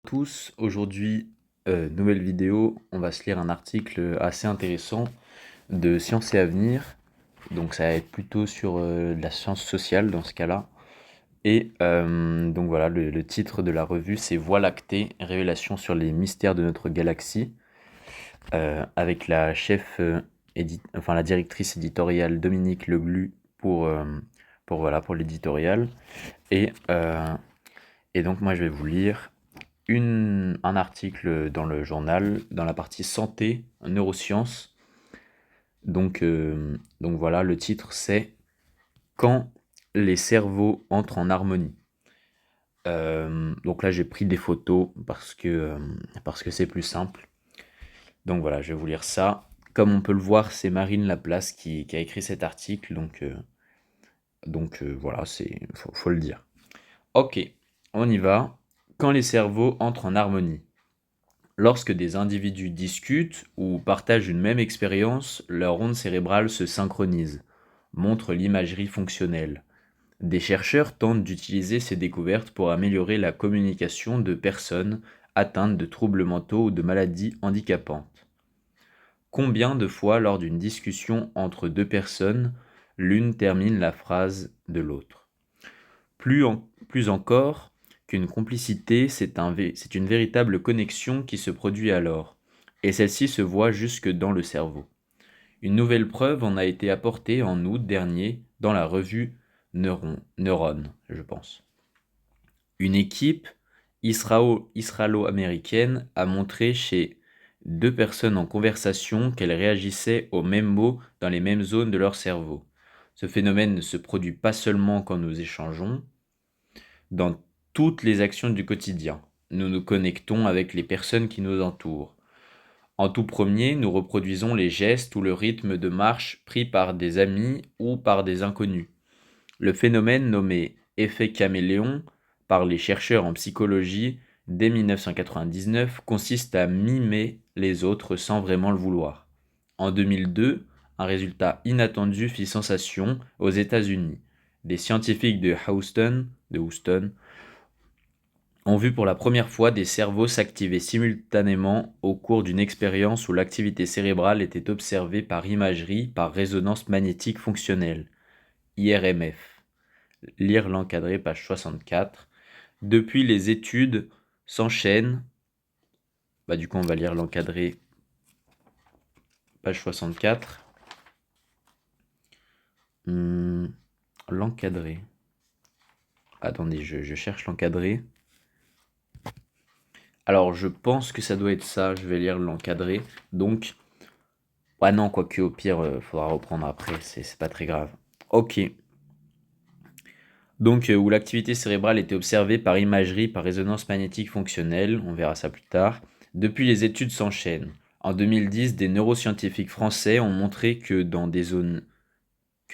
Tous, aujourd'hui, nouvelle vidéo, on va se lire un article assez intéressant de Science et Avenir. Donc ça va être plutôt sur de la science sociale dans ce cas-là. Et donc voilà, le titre de la revue, c'est Voie lactée, révélation sur les mystères de notre galaxie, avec la enfin la directrice éditoriale Dominique Leglu pour l'éditorial. Et, euh, et donc moi je vais vous lire un article dans le journal, dans la partie santé, neurosciences. Donc voilà, le titre c'est Quand les cerveaux entrent en harmonie. Donc là j'ai pris des photos parce que c'est plus simple. Donc voilà, je vais vous lire ça. Comme on peut le voir, c'est Marine Laplace qui a écrit cet article, donc voilà, faut le dire. Ok, on y va. Quand les cerveaux entrent en harmonie. Lorsque des individus discutent ou partagent une même expérience, leurs ondes cérébrales se synchronisent, montre l'imagerie fonctionnelle. Des chercheurs tentent d'utiliser ces découvertes pour améliorer la communication de personnes atteintes de troubles mentaux ou de maladies handicapantes. Combien de fois lors d'une discussion entre deux personnes, l'une termine la phrase de l'autre? Plus encore qu'une complicité, c'est une véritable connexion qui se produit alors, et celle-ci se voit jusque dans le cerveau. Une nouvelle preuve en a été apportée en août dernier dans la revue Neuron, je pense. Une équipe israélo-américaine a montré chez deux personnes en conversation qu'elles réagissaient aux mêmes mots dans les mêmes zones de leur cerveau. Ce phénomène ne se produit pas seulement quand nous échangeons. Dans toutes les actions du quotidien, nous nous connectons avec les personnes qui nous entourent. En tout premier, nous reproduisons les gestes ou le rythme de marche pris par des amis ou par des inconnus. Le phénomène nommé effet caméléon par les chercheurs en psychologie dès 1999 consiste à mimer les autres sans vraiment le vouloir. En 2002, un résultat inattendu fit sensation aux États-Unis. Des scientifiques de Houston ont vu pour la première fois des cerveaux s'activer simultanément au cours d'une expérience où l'activité cérébrale était observée par imagerie par résonance magnétique fonctionnelle, IRMF. Lire l'encadré, page 64. Depuis, les études s'enchaînent. Du coup, on va lire l'encadré, page 64. L'encadré. Attendez, je cherche l'encadré. Alors, je pense que ça doit être ça. Je vais lire l'encadré. Donc, ouais, non, quoique, au pire, faudra reprendre après. C'est pas très grave. Ok. Donc, où l'activité cérébrale était observée par imagerie, par résonance magnétique fonctionnelle. On verra ça plus tard. Depuis, les études s'enchaînent. En 2010, des neuroscientifiques français ont montré que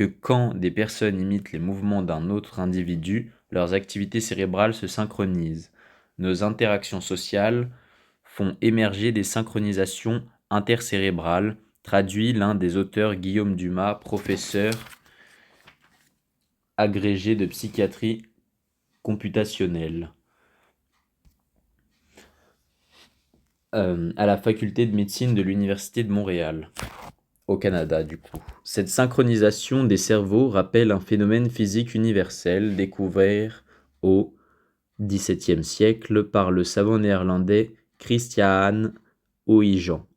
quand des personnes imitent les mouvements d'un autre individu, leurs activités cérébrales se synchronisent. Nos interactions sociales font émerger des synchronisations intercérébrales, traduit l'un des auteurs Guillaume Dumas, professeur agrégé de psychiatrie computationnelle à la faculté de médecine de l'Université de Montréal, au Canada du coup. Cette synchronisation des cerveaux rappelle un phénomène physique universel découvert au XVIIe siècle par le savant néerlandais Christiaan Huygens.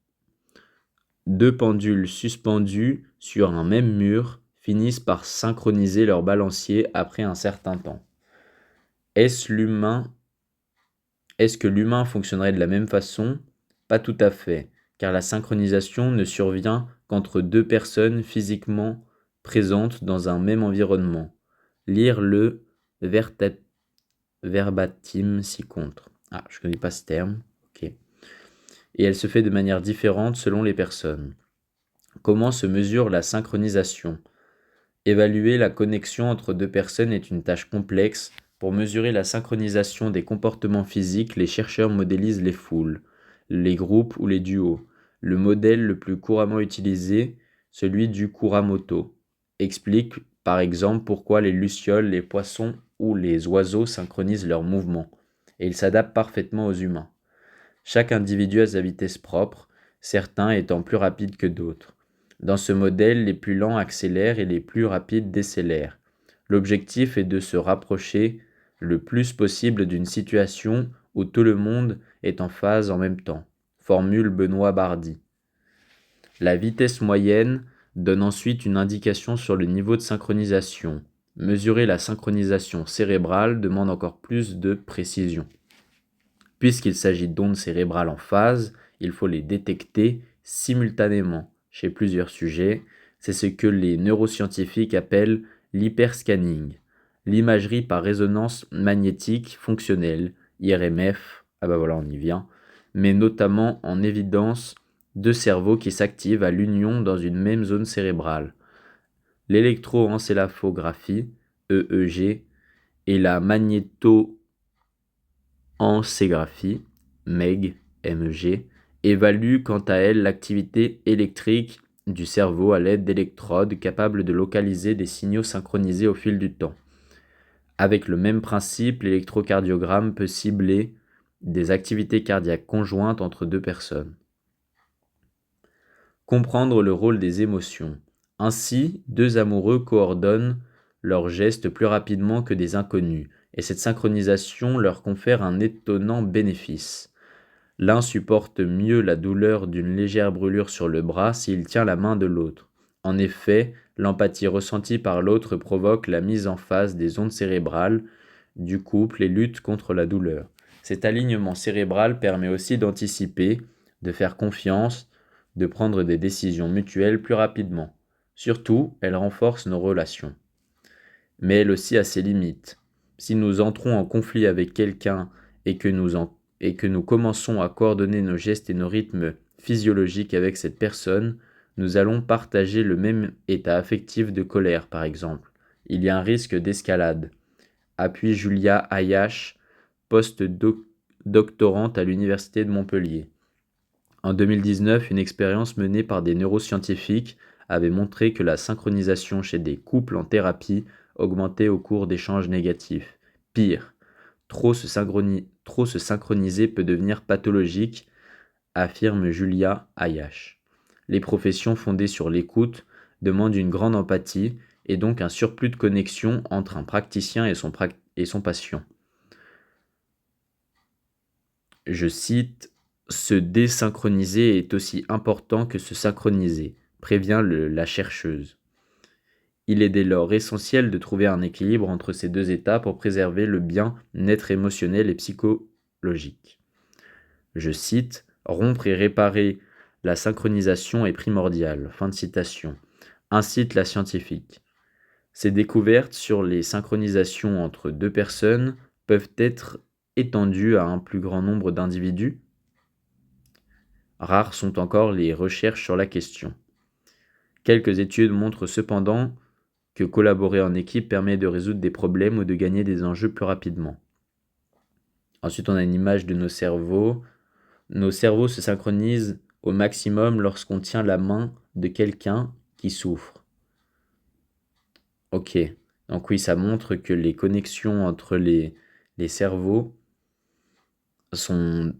Deux pendules suspendues sur un même mur finissent par synchroniser leur balancier après un certain temps. Est-ce que l'humain fonctionnerait de la même façon? Pas tout à fait, car la synchronisation ne survient qu'entre deux personnes physiquement présentes dans un même environnement. Lire le verbatim ci-contre. Ah, je ne connais pas ce terme. Ok. Et elle se fait de manière différente selon les personnes. Comment se mesure la synchronisation? Évaluer la connexion entre deux personnes est une tâche complexe. Pour mesurer la synchronisation des comportements physiques, les chercheurs modélisent les foules, les groupes ou les duos. Le modèle le plus couramment utilisé, celui du Kuramoto, explique par exemple pourquoi les lucioles, les poissons ou les oiseaux synchronisent leurs mouvements. et il s'adapte parfaitement aux humains. Chaque individu a sa vitesse propre, certains étant plus rapides que d'autres. Dans ce modèle, les plus lents accélèrent et les plus rapides décélèrent. L'objectif est de se rapprocher le plus possible d'une situation où tout le monde est en phase en même temps. Formule Benoît Bardy. La vitesse moyenne donne ensuite une indication sur le niveau de synchronisation. Mesurer la synchronisation cérébrale demande encore plus de précision. Puisqu'il s'agit d'ondes cérébrales en phase, il faut les détecter simultanément chez plusieurs sujets. C'est ce que les neuroscientifiques appellent l'hyperscanning, l'imagerie par résonance magnétique fonctionnelle, IRMF, ah bah voilà on y vient, met notamment en évidence deux cerveaux qui s'activent à l'union dans une même zone cérébrale. L'électroencéphalographie, EEG, et la magnétoencégraphie, MEG, MEG, évalue quant à elle l'activité électrique du cerveau à l'aide d'électrodes capables de localiser des signaux synchronisés au fil du temps. Avec le même principe, l'électrocardiogramme peut cibler des activités cardiaques conjointes entre deux personnes. Comprendre le rôle des émotions. Ainsi, deux amoureux coordonnent leurs gestes plus rapidement que des inconnus, et cette synchronisation leur confère un étonnant bénéfice. L'un supporte mieux la douleur d'une légère brûlure sur le bras s'il tient la main de l'autre. En effet, l'empathie ressentie par l'autre provoque la mise en phase des ondes cérébrales du couple et lutte contre la douleur. Cet alignement cérébral permet aussi d'anticiper, de faire confiance, de prendre des décisions mutuelles plus rapidement. Surtout, elle renforce nos relations. Mais elle aussi a ses limites. Si nous entrons en conflit avec quelqu'un et que nous commençons à coordonner nos gestes et nos rythmes physiologiques avec cette personne, nous allons partager le même état affectif de colère, par exemple. Il y a un risque d'escalade. Appuie Julia Ayash, post-doctorante à l'Université de Montpellier. En 2019, une expérience menée par des neuroscientifiques avait montré que la synchronisation chez des couples en thérapie augmentait au cours d'échanges négatifs. Pire, trop se synchroniser peut devenir pathologique, affirme Julia Ayash. Les professions fondées sur l'écoute demandent une grande empathie et donc un surplus de connexion entre un praticien et son patient. Je cite, se désynchroniser est aussi important que se synchroniser, prévient la chercheuse. Il est dès lors essentiel de trouver un équilibre entre ces deux états pour préserver le bien-être émotionnel et psychologique. Je cite, rompre et réparer la synchronisation est primordial. Fin de citation. Incite la scientifique. Ces découvertes sur les synchronisations entre deux personnes peuvent être étendues à un plus grand nombre d'individus. Rares sont encore les recherches sur la question. Quelques études montrent cependant que collaborer en équipe permet de résoudre des problèmes ou de gagner des enjeux plus rapidement. Ensuite, on a une image de nos cerveaux. Nos cerveaux se synchronisent au maximum lorsqu'on tient la main de quelqu'un qui souffre. Ok, donc oui, ça montre que les connexions entre les cerveaux sont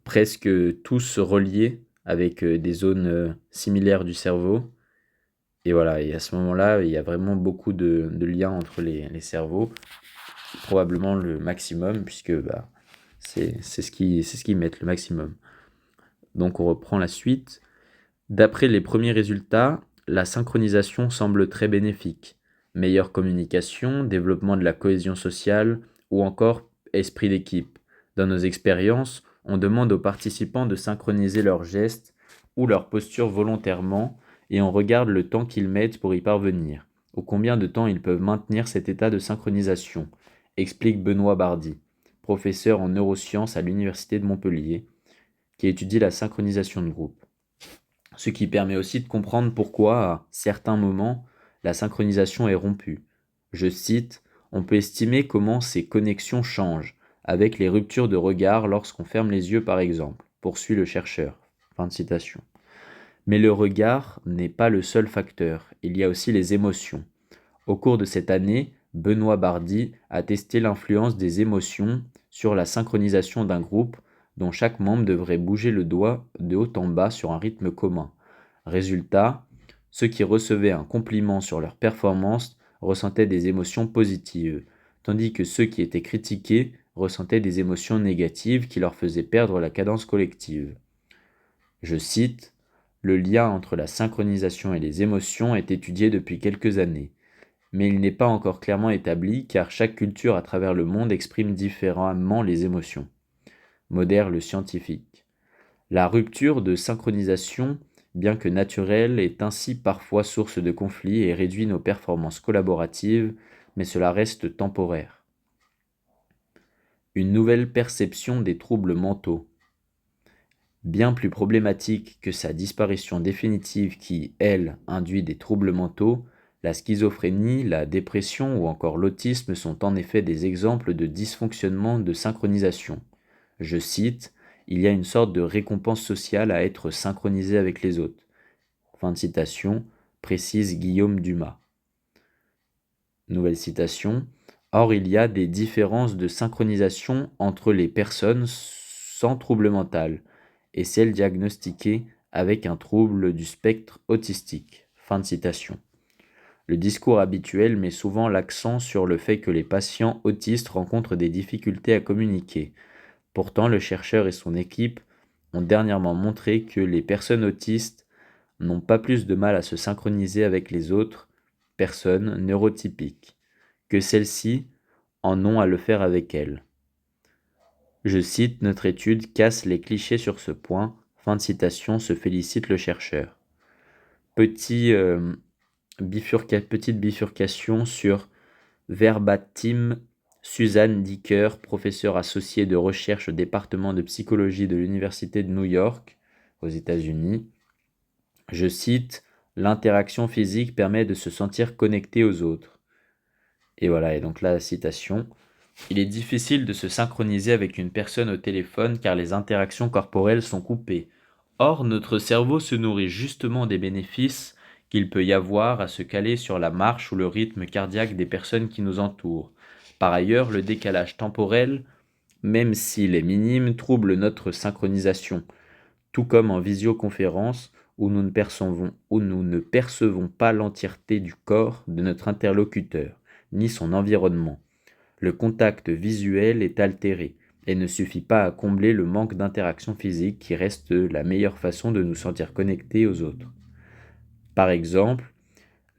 presque tous reliés avec des zones similaires du cerveau. Et voilà, et à ce moment-là, il y a vraiment beaucoup de liens entre les cerveaux, probablement le maximum, puisque c'est ce qu'ils mettent, le maximum. Donc on reprend la suite. D'après les premiers résultats, la synchronisation semble très bénéfique. Meilleure communication, développement de la cohésion sociale ou encore esprit d'équipe. Dans nos expériences, on demande aux participants de synchroniser leurs gestes ou leur posture volontairement et on regarde le temps qu'ils mettent pour y parvenir, ou combien de temps ils peuvent maintenir cet état de synchronisation, explique Benoît Bardy, professeur en neurosciences à l'Université de Montpellier, qui étudie la synchronisation de groupe. Ce qui permet aussi de comprendre pourquoi, à certains moments, la synchronisation est rompue. Je cite, on peut estimer comment ces connexions changent, avec les ruptures de regard lorsqu'on ferme les yeux par exemple, poursuit le chercheur. Fin de citation. Mais le regard n'est pas le seul facteur, il y a aussi les émotions. Au cours de cette année, Benoît Bardy a testé l'influence des émotions sur la synchronisation d'un groupe dont chaque membre devrait bouger le doigt de haut en bas sur un rythme commun. Résultat, ceux qui recevaient un compliment sur leur performance ressentaient des émotions positives, tandis que ceux qui étaient critiqués ressentaient des émotions négatives qui leur faisaient perdre la cadence collective. Je cite, le lien entre la synchronisation et les émotions est étudié depuis quelques années, mais il n'est pas encore clairement établi car chaque culture à travers le monde exprime différemment les émotions. Modère le scientifique. La rupture de synchronisation, bien que naturelle, est ainsi parfois source de conflits et réduit nos performances collaboratives, mais cela reste temporaire. Une nouvelle perception des troubles mentaux. Bien plus problématique que sa disparition définitive qui, elle, induit des troubles mentaux, la schizophrénie, la dépression ou encore l'autisme sont en effet des exemples de dysfonctionnement de synchronisation. Je cite, « Il y a une sorte de récompense sociale à être synchronisé avec les autres. » Fin de citation, précise Guillaume Dumas. Nouvelle citation. Or, il y a des différences de synchronisation entre les personnes sans trouble mental et celles diagnostiquées avec un trouble du spectre autistique. Fin de citation. Le discours habituel met souvent l'accent sur le fait que les patients autistes rencontrent des difficultés à communiquer. Pourtant, le chercheur et son équipe ont dernièrement montré que les personnes autistes n'ont pas plus de mal à se synchroniser avec les autres personnes neurotypiques que celles-ci en ont à le faire avec elles. Je cite, notre étude casse les clichés sur ce point. Fin de citation, se félicite le chercheur. Petite bifurcation sur verbatim. Suzanne Dicker, professeure associée de recherche au département de psychologie de l'Université de New York, aux États-Unis. Je cite, l'interaction physique permet de se sentir connecté aux autres. Et voilà, et donc là, la citation. Il est difficile de se synchroniser avec une personne au téléphone car les interactions corporelles sont coupées. Or, notre cerveau se nourrit justement des bénéfices qu'il peut y avoir à se caler sur la marche ou le rythme cardiaque des personnes qui nous entourent. Par ailleurs, le décalage temporel, même s'il est minime, trouble notre synchronisation, tout comme en visioconférence où nous ne percevons pas l'entièreté du corps de notre interlocuteur, ni son environnement. Le contact visuel est altéré et ne suffit pas à combler le manque d'interaction physique qui reste la meilleure façon de nous sentir connectés aux autres. Par exemple,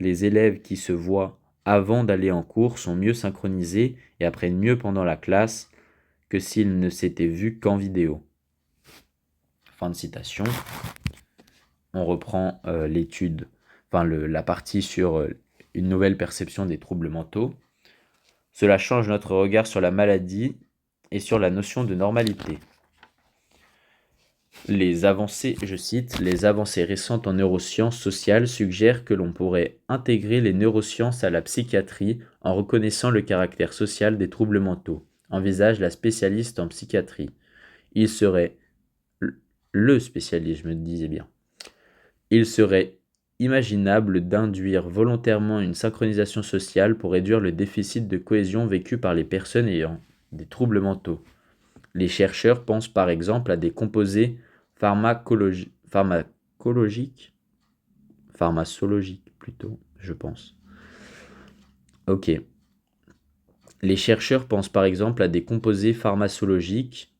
les élèves qui se voient avant d'aller en cours sont mieux synchronisés et apprennent mieux pendant la classe que s'ils ne s'étaient vus qu'en vidéo. Fin de citation. On reprend l'étude, la partie sur une nouvelle perception des troubles mentaux. Cela change notre regard sur la maladie et sur la notion de normalité. Les avancées, je cite, les avancées récentes en neurosciences sociales suggèrent que l'on pourrait intégrer les neurosciences à la psychiatrie en reconnaissant le caractère social des troubles mentaux, envisage la spécialiste en psychiatrie. Il serait le spécialiste, je me disais bien. Il serait imaginable d'induire volontairement une synchronisation sociale pour réduire le déficit de cohésion vécu par les personnes ayant des troubles mentaux. Les chercheurs pensent par exemple à des composés pharmacologiques plutôt, je pense. Ok. Les chercheurs pensent par exemple à des composés pharmacologiques,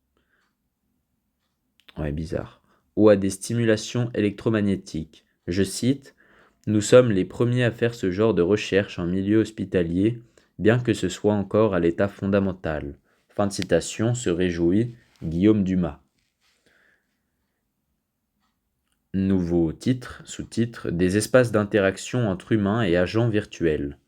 bizarre, ou à des stimulations électromagnétiques. Je cite, « Nous sommes les premiers à faire ce genre de recherche en milieu hospitalier, bien que ce soit encore à l'état fondamental. » Fin de citation, se réjouit Guillaume Dumas. Nouveau titre, sous-titre, des espaces d'interaction entre humains et agents virtuels.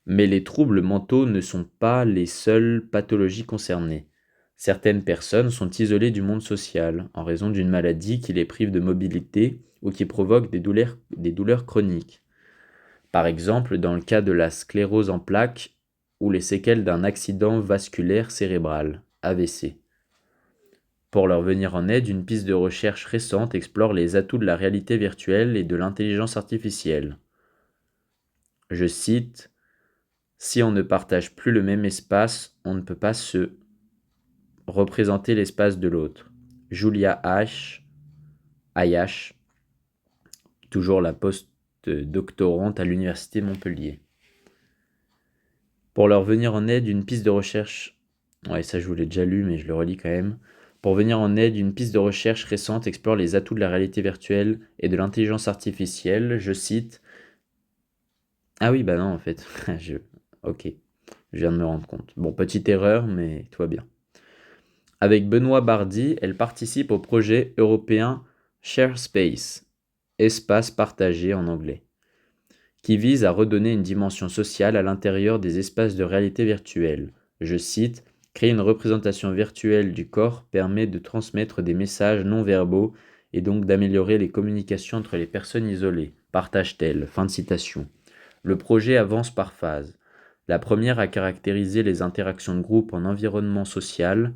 Mais les troubles mentaux ne sont pas les seules pathologies concernées. Certaines personnes sont isolées du monde social en raison d'une maladie qui les prive de mobilité ou qui provoque des douleurs chroniques. Par exemple, dans le cas de la sclérose en plaques ou les séquelles d'un accident vasculaire cérébral, AVC. Pour leur venir en aide, une piste de recherche récente explore les atouts de la réalité virtuelle et de l'intelligence artificielle. Je cite, « Si on ne partage plus le même espace, on ne peut pas se représenter l'espace de l'autre. Julia Ayash, toujours la post-doctorante à l'université Montpellier. Pour leur venir en aide, une piste de recherche... Ouais, ça je vous l'ai déjà lu, mais je le relis quand même. Pour venir en aide, une piste de recherche récente explore les atouts de la réalité virtuelle et de l'intelligence artificielle. Je cite... Ah oui, bah non, en fait. Ok, je viens de me rendre compte. Bon, petite erreur, mais tout va bien. Avec Benoît Bardy, elle participe au projet européen ShareSpace, espace partagé en anglais, qui vise à redonner une dimension sociale à l'intérieur des espaces de réalité virtuelle. Je cite, créer une représentation virtuelle du corps permet de transmettre des messages non verbaux et donc d'améliorer les communications entre les personnes isolées, partage-t-elle. Fin de citation. Le projet avance par phases. La première a caractérisé les interactions de groupe en environnement social,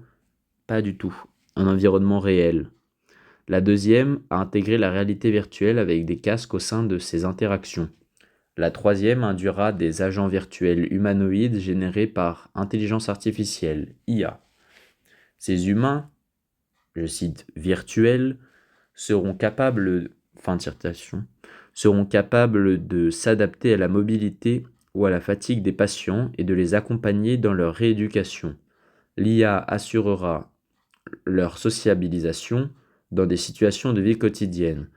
pas du tout, en environnement réel. La deuxième a intégré la réalité virtuelle avec des casques au sein de ces interactions. La troisième induira des agents virtuels humanoïdes générés par intelligence artificielle, IA. Ces humains, je cite, virtuels, seront capables, fin de citation, seront capables de s'adapter à la mobilité ou à la fatigue des patients et de les accompagner dans leur rééducation. L'IA assurera leur sociabilisation dans des situations de vie quotidienne,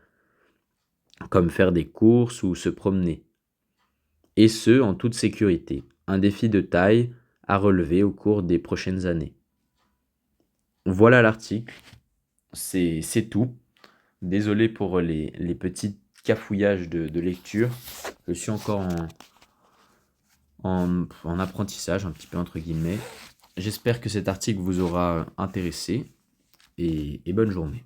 comme faire des courses ou se promener. Et ce, en toute sécurité. Un défi de taille à relever au cours des prochaines années. Voilà l'article. C'est tout. Désolé pour les petits cafouillages de lecture. Je suis encore en apprentissage, un petit peu entre guillemets. J'espère que cet article vous aura intéressé et bonne journée.